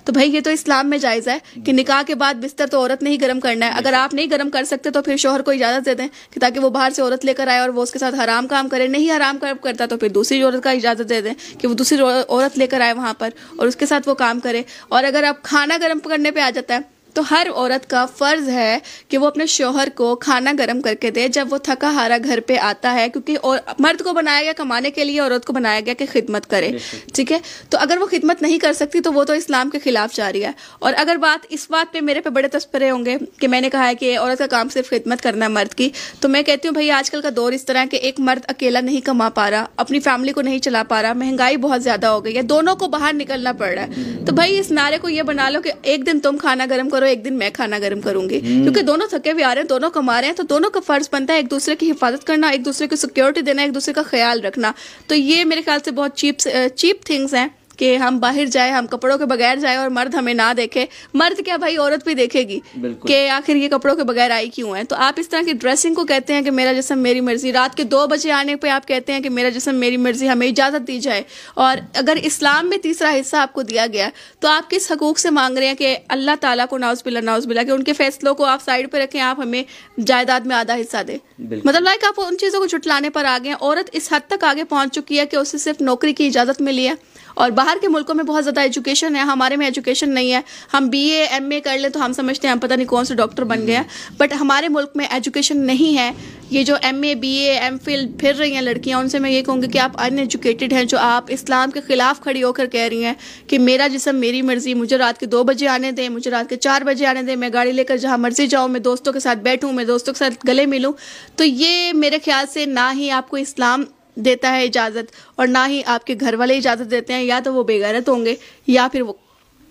तो भाई ये तो इस्लाम में जायज़ है कि निकाह के बाद बिस्तर तो औरत ने ही गर्म करना है। अगर आप नहीं गर्म कर सकते तो फिर शोहर को इजाज़त दे दें कि ताकि वो बाहर से औरत लेकर आए और वो उसके साथ हराम काम करे। नहीं हराम काम करता तो फिर दूसरी औरत का इजाज़त दे दें कि वो दूसरी औरत लेकर आए वहाँ पर और उसके साथ वो काम करे। और अगर आप खाना गर्म करने पर आ जाता है तो हर औरत का फर्ज है कि वो अपने शौहर को खाना गर्म करके दे जब वो थका हारा घर पे आता है, क्योंकि और मर्द को बनाया गया कमाने के लिए, औरत को बनाया गया कि खिदमत करे। ठीक है, तो अगर वो खिदमत नहीं कर सकती तो वो तो इस्लाम के खिलाफ जा रही है। और अगर इस बात पे मेरे पे बड़े तस्परे होंगे कि मैंने कहा है कि औरत का काम सिर्फ खिदमत करना है मर्द की, तो मैं कहती हूँ भाई आजकल का दौर इस तरह है कि एक मर्द अकेला नहीं कमा पा रहा, अपनी फैमिली को नहीं चला पा रहा, महंगाई बहुत ज्यादा हो गई है, दोनों को बाहर निकलना पड़ रहा है। तो भाई इस नारे को ये बना लो कि एक दिन तुम खाना गर्म करो, एक दिन मैं खाना गर्म करूंगी, क्योंकि दोनों थके हुए आ रहे हैं, दोनों कमा रहे हैं, तो दोनों का फर्ज बनता है एक दूसरे की हिफाजत करना, एक दूसरे को सिक्योरिटी देना, एक दूसरे का ख्याल रखना। तो ये मेरे ख्याल से बहुत चीप थिंग्स हैं कि हम बाहर जाए, हम कपड़ों के बगैर जाए और मर्द हमें ना देखे। मर्द क्या भाई, औरत भी देखेगी कि आखिर ये कपड़ों के बगैर आई क्यों है। तो आप इस तरह की ड्रेसिंग को कहते हैं कि मेरा जिस्म मेरी मर्जी, रात के 2 बजे आने पे आप कहते हैं कि मेरा जिस्म मेरी मर्जी, हमें इजाजत दी जाए। और अगर इस्लाम में तीसरा हिस्सा आपको दिया गया तो आप किस हकूक से मांग रहे हैं कि अल्लाह ताला को नाउज़बिल्ला कि उनके फैसलों को आप साइड पे रखें, आप हमें जायदाद में आधा हिस्सा दे। मतलब लाइक आप उन चीजों को झुटलाने पर आ गए हैं। औरत इस हद तक आगे पहुंच चुकी है कि उसे सिर्फ नौकरी की इजाजत मिली है। और बाहर के मुल्कों में बहुत ज़्यादा एजुकेशन है, हमारे में एजुकेशन नहीं है। हम BA MA कर लें तो हम समझते हैं हम पता नहीं कौन से डॉक्टर बन गए हैं, बट हमारे मुल्क में एजुकेशन नहीं है। ये जो MA BA MPhil फिर रही हैं लड़कियां, उनसे मैं ये कहूँगी कि आप अनएजुकेटेड हैं, जो आप इस्लाम के खिलाफ खड़ी होकर कह रही हैं कि मेरा जिस्म मेरी मर्जी, मुझे रात के 2 बजे आने दें, मुझे रात के 4 बजे आने दें, मैं गाड़ी लेकर जहाँ मर्जी जाऊँ, मैं दोस्तों के साथ बैठूँ, मैं दोस्तों के साथ गले मिलूँ। तो ये मेरे ख्याल से ना ही आपको इस्लाम देता है इजाज़त और ना ही आपके घर वाले इजाज़त देते हैं। या तो वो बेगैरत होंगे या फिर वो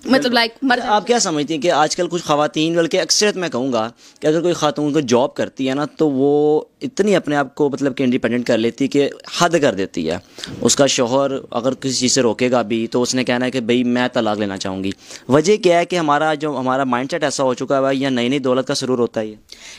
मतलब आप क्या समझती हैं कि आजकल कुछ ख़वातीन, बल्कि अक्सरियत मैं कहूँगा कि अगर कोई खातून को जॉब करती है ना तो वो इतनी अपने आप को मतलब कि इंडिपेंडेंट कर लेती है कि हद कर देती है। उसका शौहर अगर किसी चीज़ से रोकेगा भी तो उसने कहना है कि भाई मैं तलाक लेना चाहूँगी। वजह क्या है कि हमारा माइंडसेट ऐसा हो चुका है, या नई नई दौलत का सरूर होता है।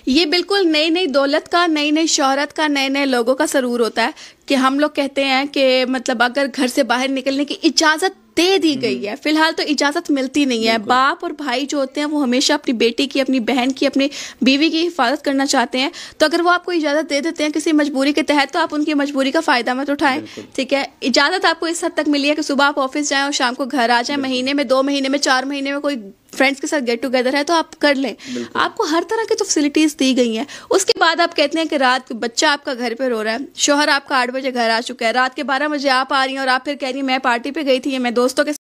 ये बिल्कुल नई नई दौलत का, नई नई शोहरत का, नए नए लोगों का सरूर होता है कि हम लोग कहते हैं कि मतलब अगर घर से बाहर निकलने की इजाज़त दे दी गई है, फिलहाल तो इजाज़त मिलती नहीं है। बाप और भाई जो होते हैं वो हमेशा अपनी बेटी की, अपनी बहन की, अपनी बीवी की हिफाजत करना चाहते हैं। तो अगर वो आपको इजाज़त दे देते हैं किसी मजबूरी के तहत तो आप उनकी मजबूरी का फ़ायदा मत उठाएं। ठीक है, इजाज़त आपको इस हद तक मिली है कि सुबह आप ऑफिस जाएं और शाम को घर आ जाएं। महीने में, 2 महीने में, 4 महीने में कोई फ्रेंड्स के साथ गेट टुगेदर है तो आप कर लें। आपको हर तरह की तो फैसिलिटीज दी गई हैं। उसके बाद आप कहते हैं कि रात बच्चा आपका घर पे रो रहा है, शौहर आपका 8 बजे घर आ चुका है, रात के 12 बजे आप आ रही हैं और आप फिर कह रही हैं मैं पार्टी पे गई थी, मैं दोस्तों के